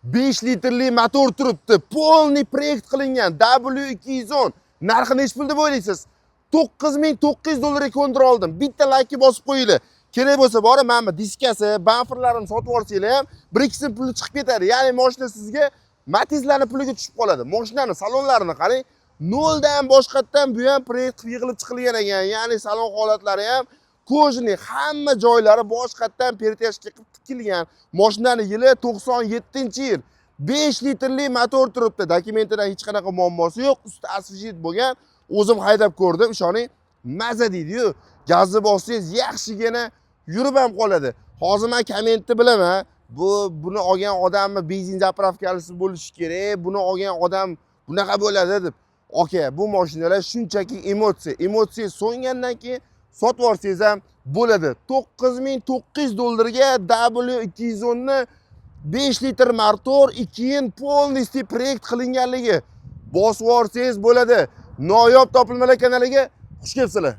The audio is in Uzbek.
5 litrli motor turibdi. Polni proyekt qilingan W210. Narxi nech pul deb o'ylaysiz? $9,900 ko'ndira oldim. Bitta laykni bosib qo'yinglar. Kerak bo'lsa borib mana bu diskasi, bamperlarini sotib olsanglar ham 1-2 so'm puli chiqib ketadi. Ya'ni mashina sizga Matizlarning puliga tushib qoladi. Mashinaning salonlarini qarang, noldan boshqatdan bu ham proyekt qilib yig'ilib chiqilgan ekan. Ya'ni salon holatlari ham kojning hamma joylari boshqatdan pertyashka qilib tikilgan. Mashinaning yili 97-yil. 5 litrli motor turibdi. Dokumentida hech qanaqa muammosi yo'q. Usti asfalt bo'lgan. O'zim haydab ko'rdim, ishoning, maza deydi-yu. Gazni bossangiz yaxshigina yurib ham qoladi. Hozir men kommentni bilaman. Buni olgan odamni benzin zapravkalisi bo'lishi kerak. Buni olgan odam bunaqa bo'ladi deb. Aka, bu mashinalar shunchaki emotsiya. Emotsiya so'ngandan keyin sotib olsangiz ham bo'ladi. $9,900 ga W210 ni 5 litr motor, 2 yil polniy proyekt qilinganligi bosib olsangiz bo'ladi. Noyob topilmalar kanaliga xush kelibsizlar.